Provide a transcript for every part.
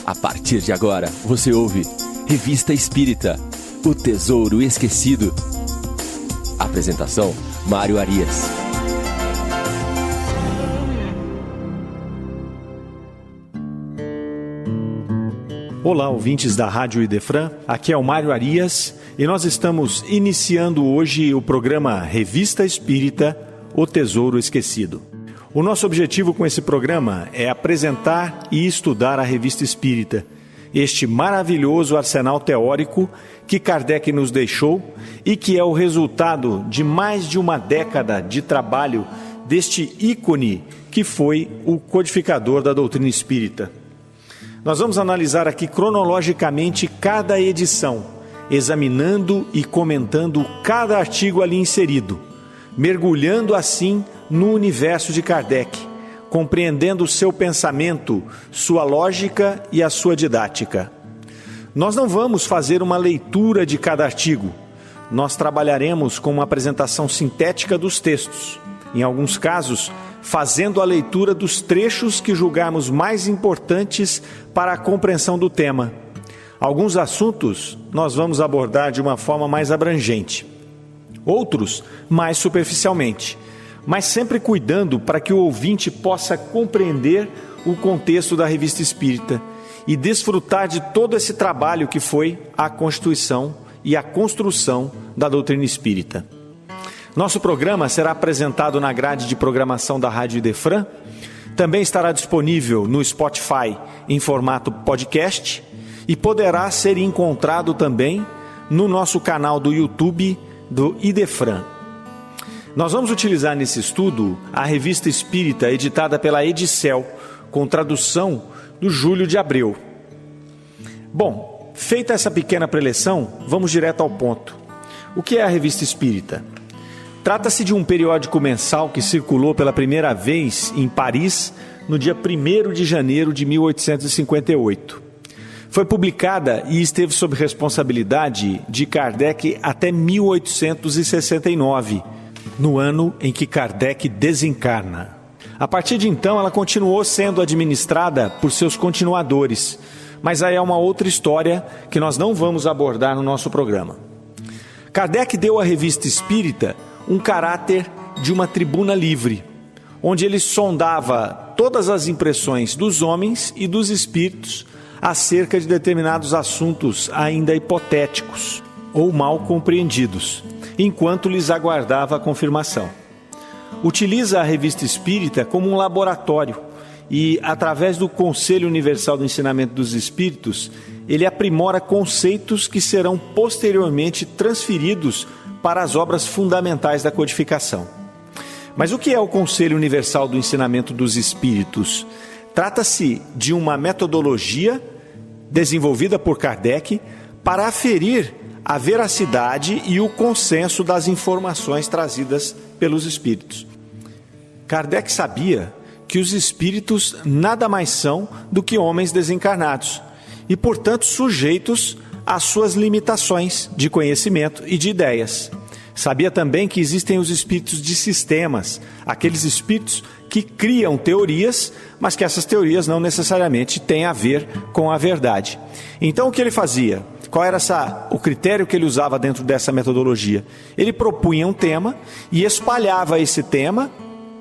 A partir de agora, você ouve Revista Espírita, O Tesouro Esquecido. Apresentação, Mário Arias. Olá, ouvintes da Rádio Idefran, aqui é o Mário Arias e nós estamos iniciando hoje o programa Revista Espírita, O Tesouro Esquecido. O nosso objetivo com esse programa é apresentar e estudar a Revista Espírita, este maravilhoso arsenal teórico que Kardec nos deixou e que é o resultado de mais de uma década de trabalho deste ícone que foi o codificador da doutrina espírita. Nós vamos analisar aqui cronologicamente cada edição, examinando e comentando cada artigo ali inserido, mergulhando assim no universo de Kardec, compreendendo o seu pensamento, sua lógica e a sua didática. Nós não vamos fazer uma leitura de cada artigo, nós trabalharemos com uma apresentação sintética dos textos, em alguns casos, fazendo a leitura dos trechos que julgarmos mais importantes para a compreensão do tema. Alguns assuntos nós vamos abordar de uma forma mais abrangente, outros mais superficialmente, mas sempre cuidando para que o ouvinte possa compreender o contexto da Revista Espírita e desfrutar de todo esse trabalho que foi a constituição e a construção da doutrina espírita. Nosso programa será apresentado na grade de programação da Rádio Idefran, também estará disponível no Spotify em formato podcast e poderá ser encontrado também no nosso canal do YouTube do Idefran. Nós vamos utilizar nesse estudo a Revista Espírita editada pela Edicel, com tradução do Júlio de Abreu. Bom, feita essa pequena preleção, vamos direto ao ponto. O que é a Revista Espírita? Trata-se de um periódico mensal que circulou pela primeira vez em Paris no dia 1º de janeiro de 1858. Foi publicada e esteve sob responsabilidade de Kardec até 1869, no ano em que Kardec desencarna. A partir de então, ela continuou sendo administrada por seus continuadores, mas aí é uma outra história que nós não vamos abordar no nosso programa. Kardec deu à Revista Espírita um caráter de uma tribuna livre, onde ele sondava todas as impressões dos homens e dos espíritos acerca de determinados assuntos ainda hipotéticos ou mal compreendidos, enquanto lhes aguardava a confirmação. Utiliza a Revista Espírita como um laboratório e, através do Conselho Universal do Ensinamento dos Espíritos, ele aprimora conceitos que serão posteriormente transferidos para as obras fundamentais da codificação. Mas o que é o Conselho Universal do Ensinamento dos Espíritos? Trata-se de uma metodologia desenvolvida por Kardec para aferir a veracidade e o consenso das informações trazidas pelos espíritos. Kardec sabia que os espíritos nada mais são do que homens desencarnados e, portanto, sujeitos às suas limitações de conhecimento e de ideias. Sabia também que existem os espíritos de sistemas, aqueles espíritos que criam teorias, mas que essas teorias não necessariamente têm a ver com a verdade. Então, o que ele fazia? Qual era o critério que ele usava dentro dessa metodologia? Ele propunha um tema e espalhava esse tema,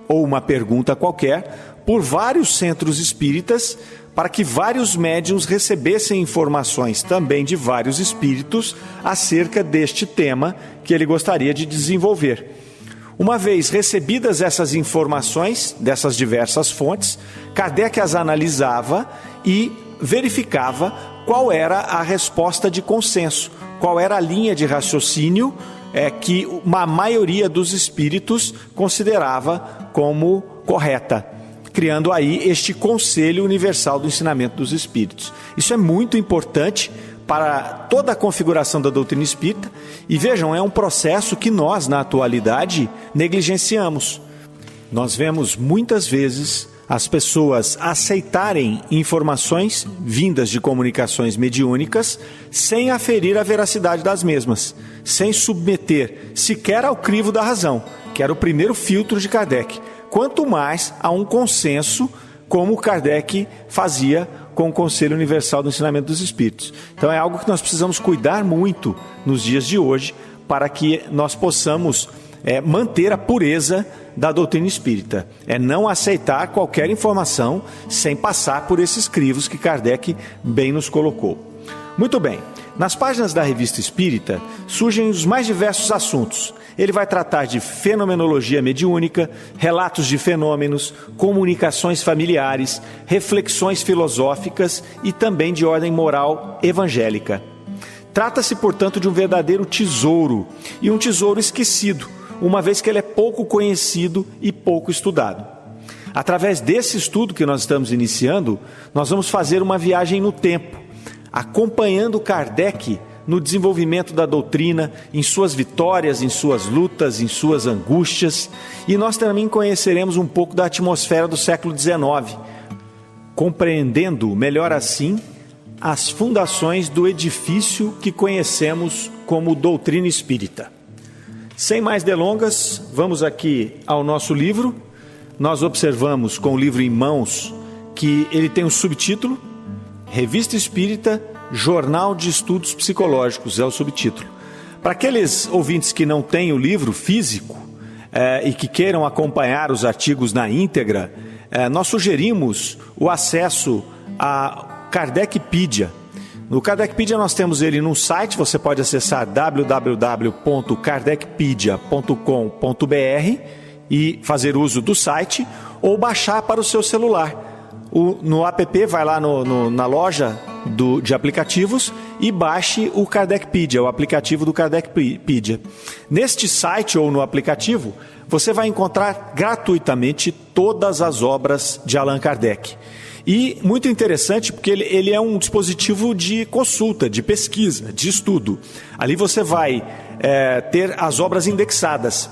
ou uma pergunta qualquer, por vários centros espíritas, para que vários médiuns recebessem informações também de vários espíritos acerca deste tema que ele gostaria de desenvolver. Uma vez recebidas essas informações dessas diversas fontes, Kardec as analisava e verificava qual era a resposta de consenso, qual era a linha de raciocínio que uma maioria dos espíritos considerava como correta, criando aí este Conselho Universal do Ensinamento dos Espíritos. Isso é muito importante para toda a configuração da doutrina espírita e vejam, é um processo que nós, na atualidade, negligenciamos. Nós vemos muitas vezes as pessoas aceitarem informações vindas de comunicações mediúnicas sem aferir a veracidade das mesmas, sem submeter sequer ao crivo da razão, que era o primeiro filtro de Kardec, quanto mais a um consenso, como Kardec fazia com o Conselho Universal do Ensinamento dos Espíritos. Então é algo que nós precisamos cuidar muito nos dias de hoje para que nós possamos manter a pureza da doutrina espírita. É não aceitar qualquer informação sem passar por esses crivos que Kardec bem nos colocou. Muito bem, nas páginas da Revista Espírita surgem os mais diversos assuntos. Ele vai tratar de fenomenologia mediúnica, relatos de fenômenos, comunicações familiares, reflexões filosóficas e também de ordem moral evangélica. Trata-se, portanto, de um verdadeiro tesouro, e um tesouro esquecido, uma vez que ele é pouco conhecido e pouco estudado. Através desse estudo que nós estamos iniciando, nós vamos fazer uma viagem no tempo, acompanhando Kardec no desenvolvimento da doutrina, em suas vitórias, em suas lutas, em suas angústias, e nós também conheceremos um pouco da atmosfera do século XIX, compreendendo melhor assim as fundações do edifício que conhecemos como doutrina espírita. Sem mais delongas, vamos aqui ao nosso livro. Nós observamos com o livro em mãos que ele tem um subtítulo, Revista Espírita, Jornal de Estudos Psicológicos, é o subtítulo. Para aqueles ouvintes que não têm o livro físico e que queiram acompanhar os artigos na íntegra, nós sugerimos o acesso a Kardecpedia. No Kardecpedia nós temos ele num site, você pode acessar www.kardecpedia.com.br e fazer uso do site, ou baixar para o seu celular. No app, vai lá na loja de aplicativos e baixe o Kardecpedia, o aplicativo do Kardecpedia. Neste site ou no aplicativo, você vai encontrar gratuitamente todas as obras de Allan Kardec. E muito interessante porque ele é um dispositivo de consulta, de pesquisa, de estudo. Ali você vai ter as obras indexadas.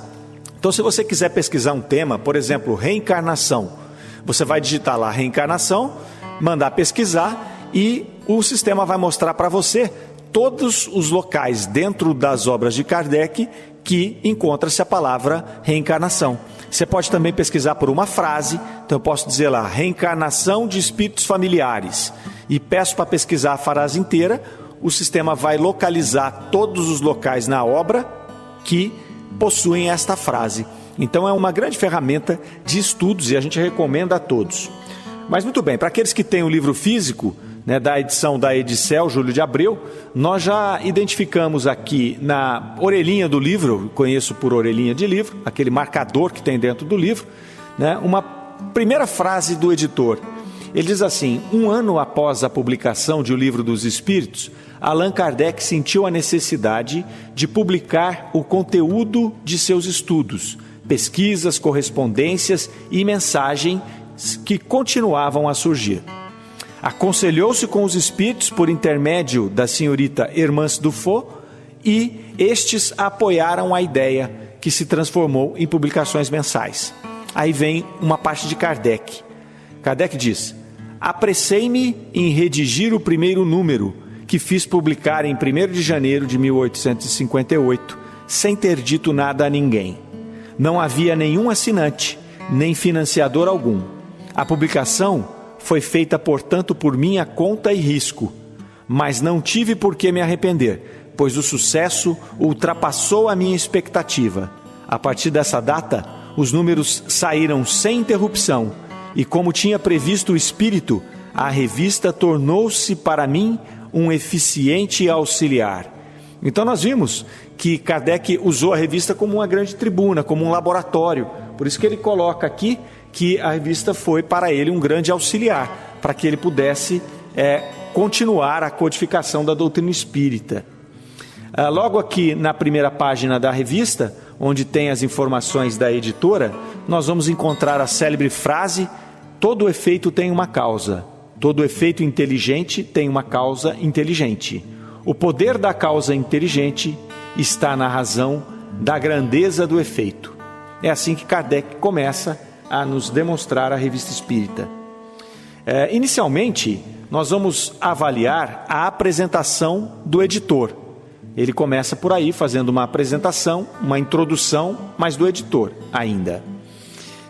Então, se você quiser pesquisar um tema, por exemplo, reencarnação, você vai digitar lá reencarnação, mandar pesquisar e o sistema vai mostrar para você todos os locais dentro das obras de Kardec que encontra-se a palavra reencarnação. Você pode também pesquisar por uma frase, então eu posso dizer lá, reencarnação de espíritos familiares, e peço para pesquisar a frase inteira, o sistema vai localizar todos os locais na obra que possuem esta frase. Então é uma grande ferramenta de estudos e a gente recomenda a todos. Mas muito bem, para aqueles que têm o livro físico, da edição da Edicel, Júlio de Abreu, nós já identificamos aqui na orelhinha do livro, conheço por orelhinha de livro, aquele marcador que tem dentro do livro, uma primeira frase do editor. Ele diz assim: 1 ano após a publicação de O Livro dos Espíritos, Allan Kardec sentiu a necessidade de publicar o conteúdo de seus estudos, pesquisas, correspondências e mensagens que continuavam a surgir. Aconselhou-se com os espíritos por intermédio da senhorita Hermance Dufault e estes apoiaram a ideia, que se transformou em publicações mensais. Aí vem uma parte de Kardec. Kardec diz: apressei-me em redigir o primeiro número, que fiz publicar em 1º de janeiro de 1858, sem ter dito nada a ninguém. Não havia nenhum assinante, nem financiador algum. A publicação foi feita, portanto, por minha conta e risco, mas não tive por que me arrepender, pois o sucesso ultrapassou a minha expectativa. A partir dessa data, os números saíram sem interrupção, e como tinha previsto o espírito, a revista tornou-se para mim um eficiente auxiliar. Então nós vimos que Kardec usou a revista como uma grande tribuna, como um laboratório. Por isso que ele coloca aqui que a revista foi para ele um grande auxiliar, para que ele pudesse continuar a codificação da doutrina espírita. Logo aqui na primeira página da revista, onde tem as informações da editora, nós vamos encontrar a célebre frase: todo efeito tem uma causa, todo efeito inteligente tem uma causa inteligente. O poder da causa inteligente está na razão da grandeza do efeito. É assim que Kardec começa a nos demonstrar a Revista Espírita. Inicialmente, nós vamos avaliar a apresentação do editor. Ele começa por aí, fazendo uma apresentação, uma introdução, mas do editor ainda.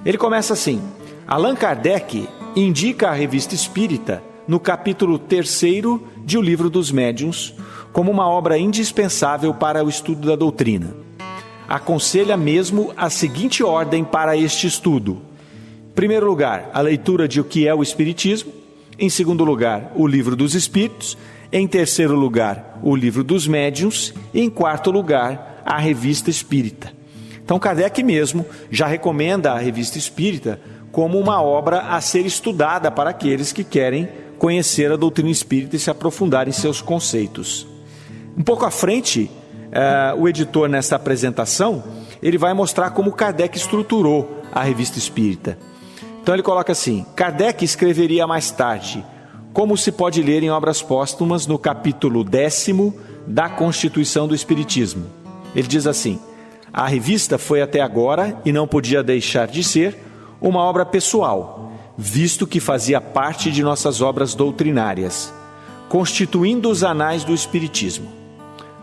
Ele começa assim: Allan Kardec indica a Revista Espírita no capítulo 3º de O Livro dos Médiuns, como uma obra indispensável para o estudo da doutrina. Aconselha mesmo a seguinte ordem para este estudo. Em primeiro lugar, a leitura de O que é o Espiritismo. Em segundo lugar, O Livro dos Espíritos. Em terceiro lugar, O Livro dos Médiuns. E em quarto lugar, a Revista Espírita. Então Kardec mesmo já recomenda a Revista Espírita como uma obra a ser estudada para aqueles que querem conhecer a doutrina espírita e se aprofundar em seus conceitos. Um pouco à frente, o editor, nessa apresentação, ele vai mostrar como Kardec estruturou a Revista Espírita. Então ele coloca assim: Kardec escreveria mais tarde, como se pode ler em obras póstumas, no capítulo 10º da Constituição do Espiritismo. Ele diz assim: a revista foi até agora, e não podia deixar de ser, uma obra pessoal, visto que fazia parte de nossas obras doutrinárias, constituindo os anais do Espiritismo.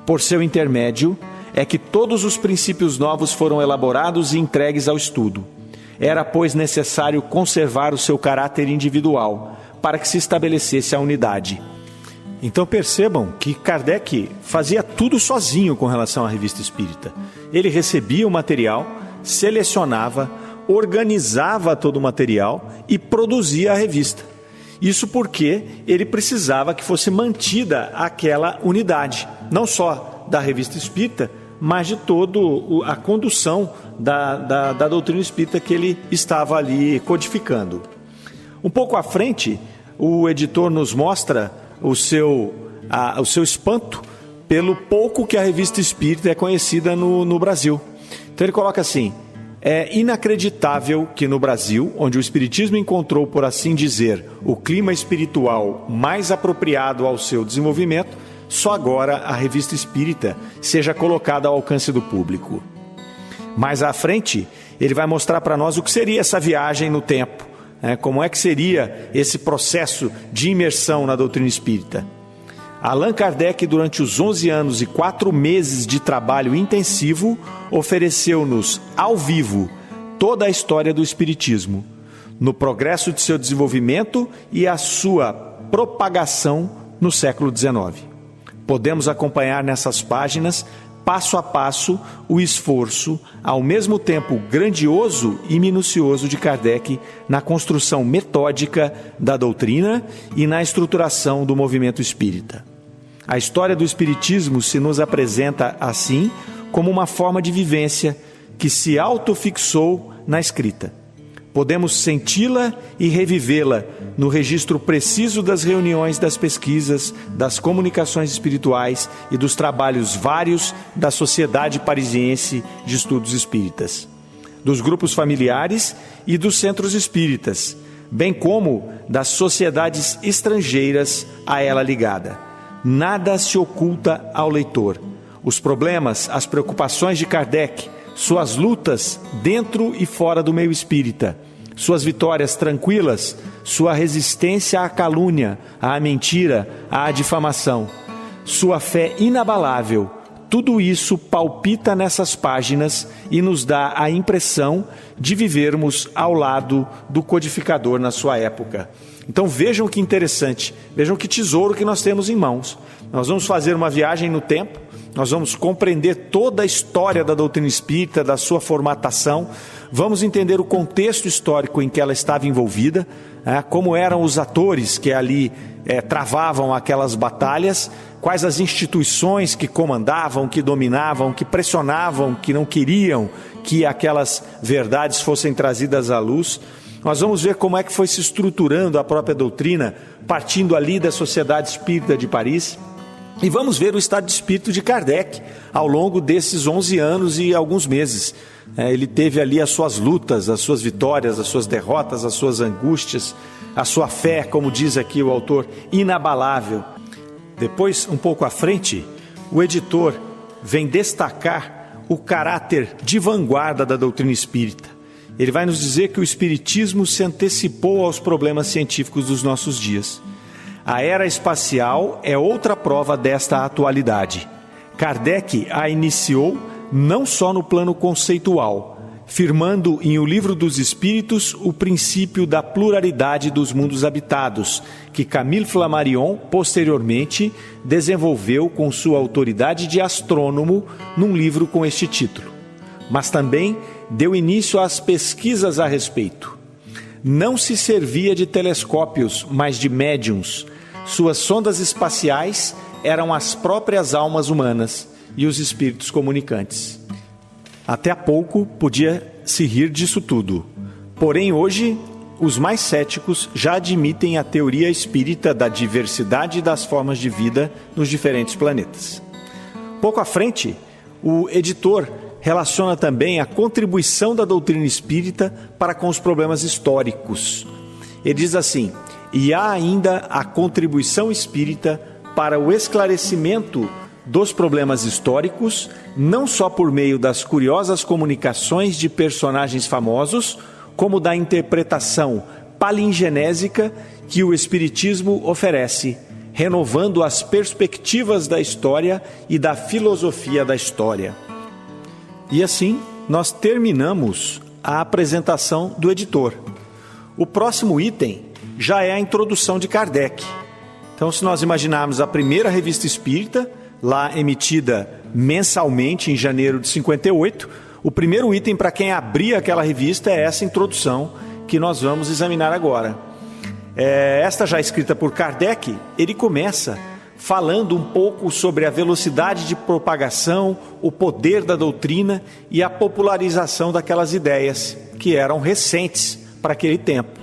Por seu intermédio, é que todos os princípios novos foram elaborados e entregues ao estudo. Era, pois, necessário conservar o seu caráter individual, para que se estabelecesse a unidade. Então percebam que Kardec fazia tudo sozinho com relação à Revista Espírita. Ele recebia o material, selecionava, organizava todo o material e produzia a revista. Isso porque ele precisava que fosse mantida aquela unidade, não só da Revista Espírita, mas de toda a condução da doutrina espírita que ele estava ali codificando. Um pouco à frente, o editor nos mostra o seu espanto pelo pouco que a Revista Espírita é conhecida no Brasil. Então ele coloca assim: é inacreditável que no Brasil, onde o Espiritismo encontrou, por assim dizer, o clima espiritual mais apropriado ao seu desenvolvimento, só agora a Revista Espírita seja colocada ao alcance do público. Mais à frente, ele vai mostrar para nós o que seria essa viagem no tempo, como é que seria esse processo de imersão na doutrina espírita. Allan Kardec, durante os 11 anos e 4 meses de trabalho intensivo, ofereceu-nos, ao vivo, toda a história do Espiritismo, no progresso de seu desenvolvimento e a sua propagação no século XIX. Podemos acompanhar nessas páginas, passo a passo, o esforço, ao mesmo tempo grandioso e minucioso de Kardec na construção metódica da doutrina e na estruturação do movimento espírita. A história do Espiritismo se nos apresenta, assim, como uma forma de vivência que se autofixou na escrita. Podemos senti-la e revivê-la no registro preciso das reuniões, das pesquisas, das comunicações espirituais e dos trabalhos vários da Sociedade Parisiense de Estudos Espíritas, dos grupos familiares e dos centros espíritas, bem como das sociedades estrangeiras a ela ligada. Nada se oculta ao leitor. Os problemas, as preocupações de Kardec, suas lutas dentro e fora do meio espírita, suas vitórias tranquilas, sua resistência à calúnia, à mentira, à difamação, sua fé inabalável, tudo isso palpita nessas páginas e nos dá a impressão de vivermos ao lado do codificador na sua época. Então vejam que interessante, vejam que tesouro que nós temos em mãos. Nós vamos fazer uma viagem no tempo, nós vamos compreender toda a história da doutrina espírita, da sua formatação, vamos entender o contexto histórico em que ela estava envolvida, como eram os atores que ali travavam aquelas batalhas, quais as instituições que comandavam, que dominavam, que pressionavam, que não queriam que aquelas verdades fossem trazidas à luz. Nós vamos ver como é que foi se estruturando a própria doutrina, partindo ali da Sociedade Espírita de Paris. E vamos ver o estado de espírito de Kardec ao longo desses 11 anos e alguns meses. Ele teve ali as suas lutas, as suas vitórias, as suas derrotas, as suas angústias, a sua fé, como diz aqui o autor, inabalável. Depois, um pouco à frente, o editor vem destacar o caráter de vanguarda da doutrina espírita. Ele vai nos dizer que o espiritismo se antecipou aos problemas científicos dos nossos dias. A era espacial é outra prova desta atualidade. Kardec a iniciou não só no plano conceitual, firmando em O Livro dos Espíritos o princípio da pluralidade dos mundos habitados, que Camille Flammarion, posteriormente, desenvolveu com sua autoridade de astrônomo num livro com este título. Mas também deu início às pesquisas a respeito. Não se servia de telescópios, mas de médiuns. Suas sondas espaciais eram as próprias almas humanas e os espíritos comunicantes. Até há pouco podia se rir disso tudo. Porém, hoje, os mais céticos já admitem a teoria espírita da diversidade das formas de vida nos diferentes planetas. Pouco à frente, o editor relaciona também a contribuição da doutrina espírita para com os problemas históricos. Ele diz assim: e há ainda a contribuição espírita para o esclarecimento dos problemas históricos, não só por meio das curiosas comunicações de personagens famosos, como da interpretação palingenésica que o Espiritismo oferece, renovando as perspectivas da história e da filosofia da história. E assim, nós terminamos a apresentação do editor. O próximo item já é a introdução de Kardec. Então, se nós imaginarmos a primeira revista espírita, lá emitida mensalmente em janeiro de 58, o primeiro item para quem abrir aquela revista é essa introdução que nós vamos examinar agora. Esta já escrita por Kardec, ele começa falando um pouco sobre a velocidade de propagação, o poder da doutrina e a popularização daquelas ideias que eram recentes para aquele tempo.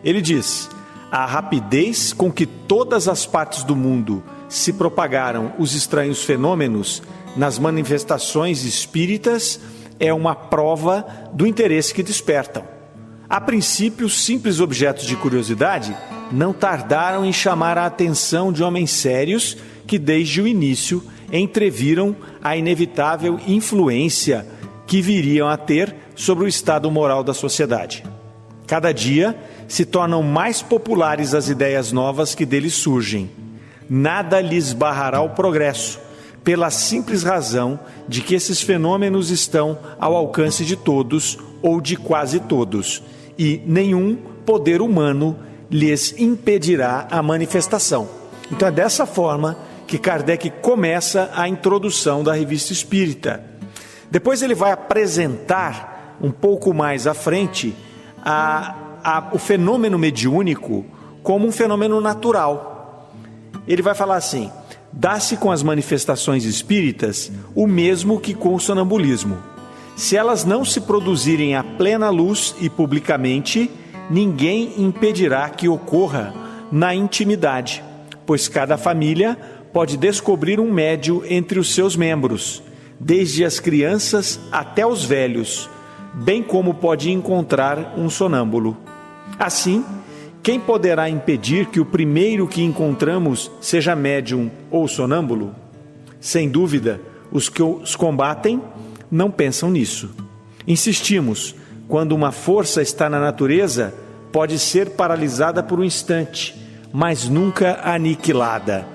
Ele diz: a rapidez com que todas as partes do mundo se propagaram os estranhos fenômenos nas manifestações espíritas é uma prova do interesse que despertam. A princípio, simples objetos de curiosidade não tardaram em chamar a atenção de homens sérios que desde o início entreviram a inevitável influência que viriam a ter sobre o estado moral da sociedade. Cada dia se tornam mais populares as ideias novas que deles surgem. Nada lhes barrará o progresso, pela simples razão de que esses fenômenos estão ao alcance de todos ou de quase todos, e nenhum poder humano lhes impedirá a manifestação. Então é dessa forma que Kardec começa a introdução da Revista Espírita. Depois ele vai apresentar um pouco mais à frente o fenômeno mediúnico como um fenômeno natural. Ele vai falar assim: dá-se com as manifestações espíritas o mesmo que com o sonambulismo. Se elas não se produzirem à plena luz e publicamente, ninguém impedirá que ocorra na intimidade, pois cada família pode descobrir um médio entre os seus membros, desde as crianças até os velhos, bem como pode encontrar um sonâmbulo. Assim, quem poderá impedir que o primeiro que encontramos seja médium ou sonâmbulo? Sem dúvida, os que os combatem não pensam nisso. Insistimos, quando uma força está na natureza, pode ser paralisada por um instante, mas nunca aniquilada.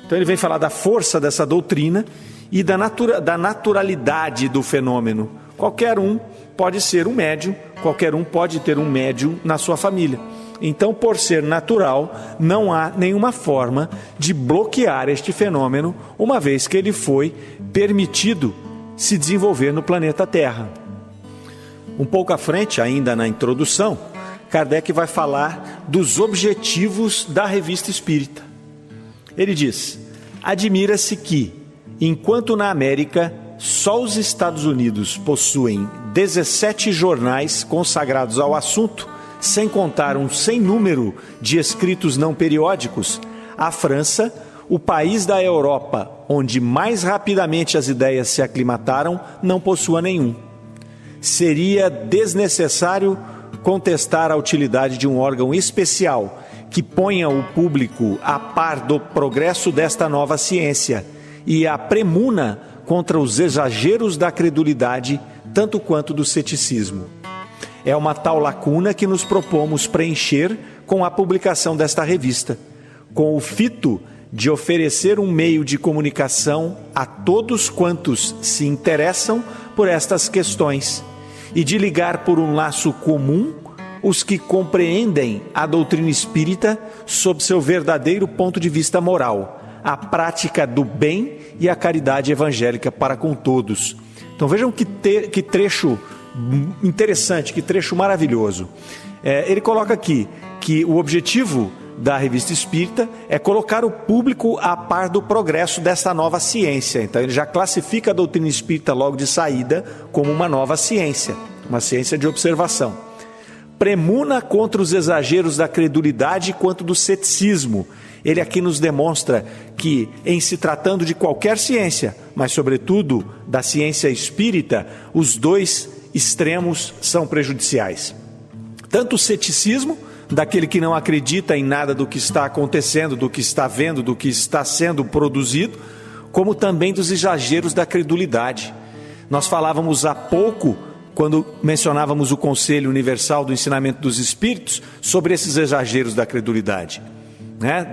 Então ele vem falar da força dessa doutrina e da naturalidade do fenômeno. Qualquer um pode ser um médium, qualquer um pode ter um médium na sua família. Então, por ser natural, não há nenhuma forma de bloquear este fenômeno, uma vez que ele foi permitido se desenvolver no planeta Terra. Um pouco à frente, ainda na introdução, Kardec vai falar dos objetivos da Revista Espírita. Ele diz: admira-se que, enquanto na América só os Estados Unidos possuem 17 jornais consagrados ao assunto, sem contar um sem número de escritos não periódicos, a França, o país da Europa onde mais rapidamente as ideias se aclimataram, não possua nenhum. Seria desnecessário contestar a utilidade de um órgão especial que ponha o público a par do progresso desta nova ciência e a premuna contra os exageros da credulidade, tanto quanto do ceticismo. É uma tal lacuna que nos propomos preencher com a publicação desta revista, com o fito de oferecer um meio de comunicação a todos quantos se interessam por estas questões e de ligar por um laço comum os que compreendem a doutrina espírita sob seu verdadeiro ponto de vista moral, a prática do bem e a caridade evangélica para com todos. Então vejam que trecho interessante, que trecho maravilhoso. Ele coloca aqui que o objetivo da Revista Espírita é colocar o público a par do progresso dessa nova ciência. Então ele já classifica a doutrina espírita logo de saída como uma nova ciência, uma ciência de observação. Premuna contra os exageros da credulidade quanto do ceticismo. Ele aqui nos demonstra que, em se tratando de qualquer ciência, mas sobretudo da ciência espírita, os dois extremos são prejudiciais. Tanto o ceticismo, daquele que não acredita em nada do que está acontecendo, do que está vendo, do que está sendo produzido, como também dos exageros da credulidade. Nós falávamos há pouco, quando mencionávamos o Conselho Universal do Ensinamento dos Espíritos, sobre esses exageros da credulidade.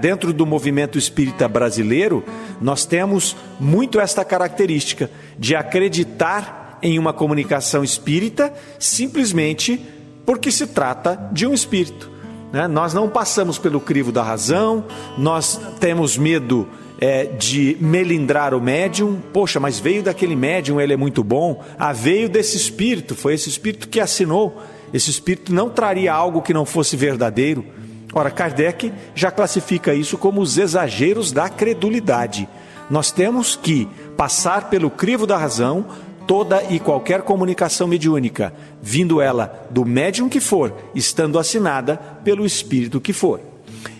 Dentro do movimento espírita brasileiro, nós temos muito esta característica de acreditar em uma comunicação espírita simplesmente porque se trata de um espírito. Nós não passamos pelo crivo da razão, nós temos medo de melindrar o médium. Poxa, mas veio daquele médium, ele é muito bom. Veio desse espírito, foi esse espírito que assinou. Esse espírito não traria algo que não fosse verdadeiro. Ora, Kardec já classifica isso como os exageros da credulidade. Nós temos que passar pelo crivo da razão toda e qualquer comunicação mediúnica, vindo ela do médium que for, estando assinada pelo espírito que for.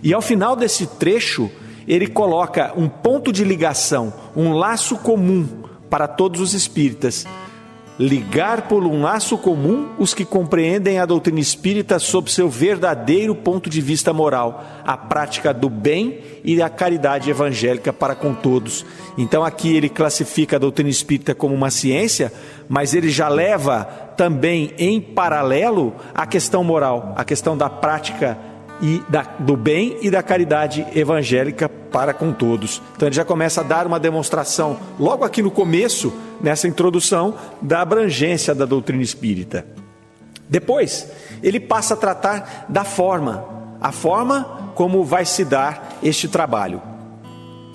E ao final desse trecho, ele coloca um ponto de ligação, um laço comum para todos os espíritas. Ligar por um laço comum os que compreendem a doutrina espírita sob seu verdadeiro ponto de vista moral, a prática do bem e a caridade evangélica para com todos. Então aqui ele classifica a doutrina espírita como uma ciência, mas ele já leva também em paralelo a questão moral, a questão da prática do bem e da caridade evangélica para com todos. Então ele já começa a dar uma demonstração, logo aqui no começo, nessa introdução, da abrangência da doutrina espírita. Depois, ele passa a tratar da forma, a forma como vai se dar este trabalho.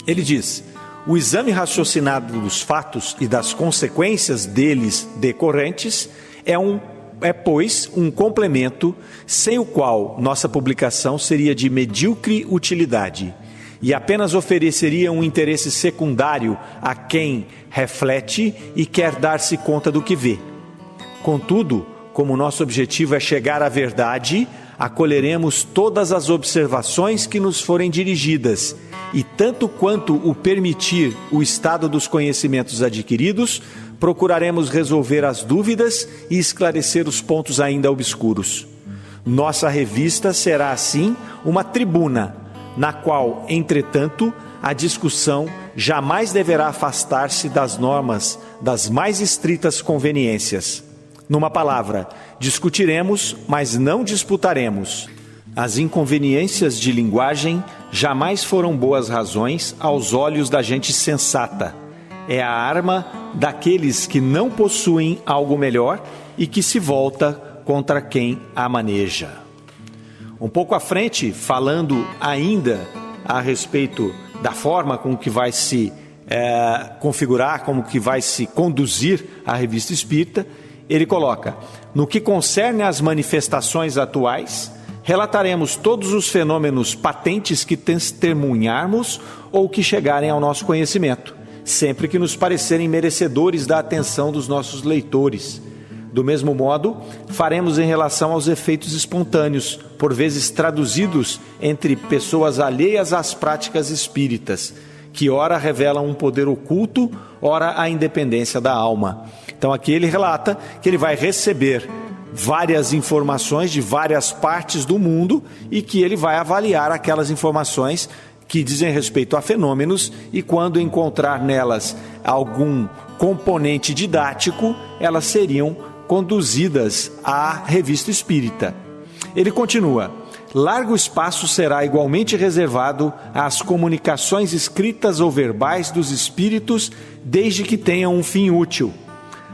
Ele diz: o exame raciocinado dos fatos e das consequências deles decorrentes pois, um complemento sem o qual nossa publicação seria de medíocre utilidade e apenas ofereceria um interesse secundário a quem reflete e quer dar-se conta do que vê. Contudo, como nosso objetivo é chegar à verdade, acolheremos todas as observações que nos forem dirigidas e, tanto quanto o permitir o estado dos conhecimentos adquiridos, procuraremos resolver as dúvidas e esclarecer os pontos ainda obscuros. Nossa revista será, assim, uma tribuna, na qual, entretanto, a discussão jamais deverá afastar-se das normas das mais estritas conveniências. Numa palavra, discutiremos, mas não disputaremos. As inconveniências de linguagem jamais foram boas razões aos olhos da gente sensata. É a arma daqueles que não possuem algo melhor e que se volta contra quem a maneja. Um pouco à frente, falando ainda a respeito da forma como que vai se configurar, como que vai se conduzir a Revista Espírita, ele coloca: no que concerne às manifestações atuais, relataremos todos os fenômenos patentes que testemunharmos ou que chegarem ao nosso conhecimento, sempre que nos parecerem merecedores da atenção dos nossos leitores. Do mesmo modo, faremos em relação aos efeitos espontâneos, por vezes traduzidos entre pessoas alheias às práticas espíritas, que ora revelam um poder oculto, ora a independência da alma. Então aqui ele relata que ele vai receber várias informações de várias partes do mundo e que ele vai avaliar aquelas informações que dizem respeito a fenômenos, e quando encontrar nelas algum componente didático, elas seriam conduzidas à Revista Espírita. Ele continua: largo espaço será igualmente reservado às comunicações escritas ou verbais dos espíritos, desde que tenham um fim útil.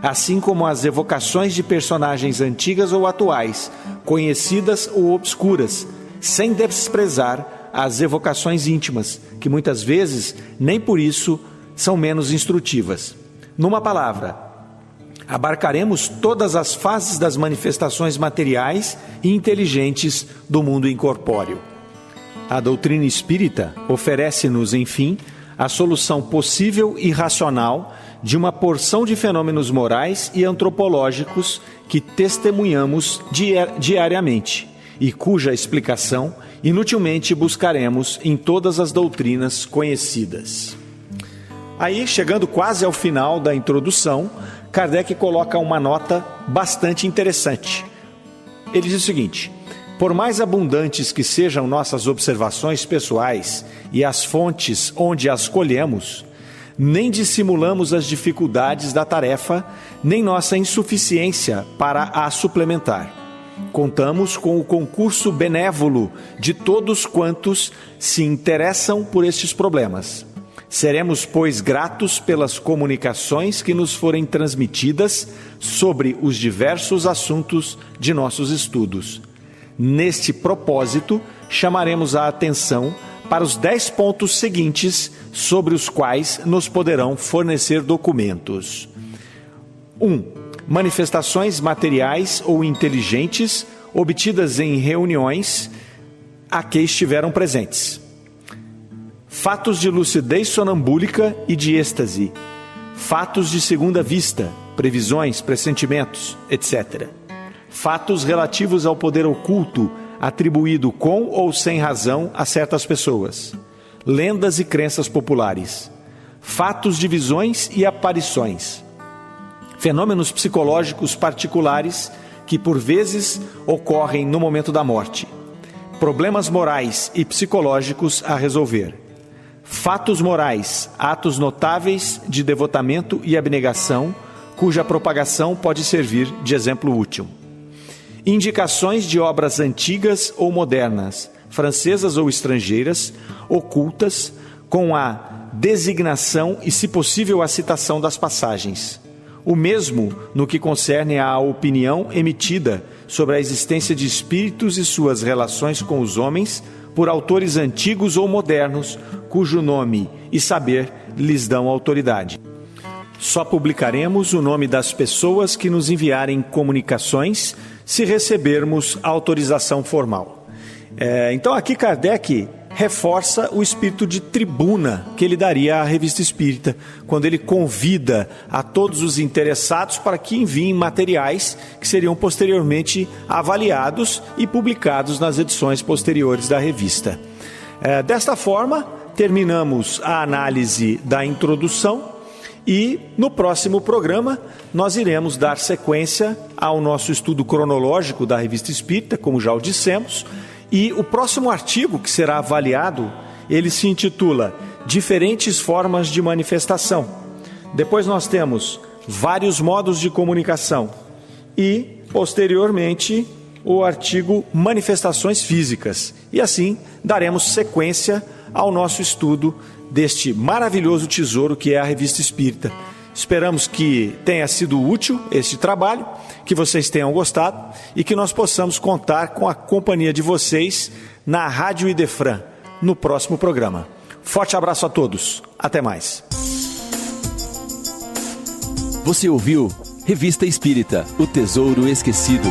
assim como as evocações de personagens antigas ou atuais, conhecidas ou obscuras, sem desprezar as evocações íntimas, que muitas vezes nem por isso são menos instrutivas. Numa palavra, abarcaremos todas as fases das manifestações materiais e inteligentes do mundo incorpóreo. A doutrina espírita oferece-nos, enfim, a solução possível e racional de uma porção de fenômenos morais e antropológicos que testemunhamos diariamente e cuja explicação inutilmente buscaremos em todas as doutrinas conhecidas. Aí, chegando quase ao final da introdução, Kardec coloca uma nota bastante interessante. Ele diz o seguinte: por mais abundantes que sejam nossas observações pessoais e as fontes onde as colhemos, nem dissimulamos as dificuldades da tarefa, nem nossa insuficiência para a suplementar. Contamos com o concurso benévolo de todos quantos se interessam por estes problemas. Seremos, pois, gratos pelas comunicações que nos forem transmitidas sobre os diversos assuntos de nossos estudos. Neste propósito, chamaremos a atenção para os 10 pontos seguintes sobre os quais nos poderão fornecer documentos. 1. Manifestações materiais ou inteligentes obtidas em reuniões a que estiveram presentes. Fatos de lucidez sonambúlica e de êxtase. Fatos de segunda vista, previsões, pressentimentos, etc. Fatos relativos ao poder oculto atribuído com ou sem razão a certas pessoas. Lendas e crenças populares. Fatos de visões e aparições. Fenômenos psicológicos particulares que por vezes ocorrem no momento da morte. Problemas morais e psicológicos a resolver. Fatos morais, atos notáveis de devotamento e abnegação, cuja propagação pode servir de exemplo útil. Indicações de obras antigas ou modernas, francesas ou estrangeiras, ocultas, com a designação e, se possível, a citação das passagens. O mesmo no que concerne à opinião emitida sobre a existência de espíritos e suas relações com os homens por autores antigos ou modernos, cujo nome e saber lhes dão autoridade. Só publicaremos o nome das pessoas que nos enviarem comunicações se recebermos autorização formal. Então aqui Kardec reforça o espírito de tribuna que ele daria à Revista Espírita, quando ele convida a todos os interessados para que enviem materiais que seriam posteriormente avaliados e publicados nas edições posteriores da revista. Desta forma, terminamos a análise da introdução e no próximo programa nós iremos dar sequência ao nosso estudo cronológico da Revista Espírita, como já o dissemos. E o próximo artigo que será avaliado, ele se intitula Diferentes Formas de Manifestação. Depois nós temos vários modos de comunicação e, posteriormente, o artigo Manifestações Físicas. E assim daremos sequência ao nosso estudo deste maravilhoso tesouro que é a Revista Espírita. Esperamos que tenha sido útil este trabalho, que vocês tenham gostado e que nós possamos contar com a companhia de vocês na Rádio Idefran, no próximo programa. Forte abraço a todos. Até mais. Você ouviu Revista Espírita, O Tesouro Esquecido.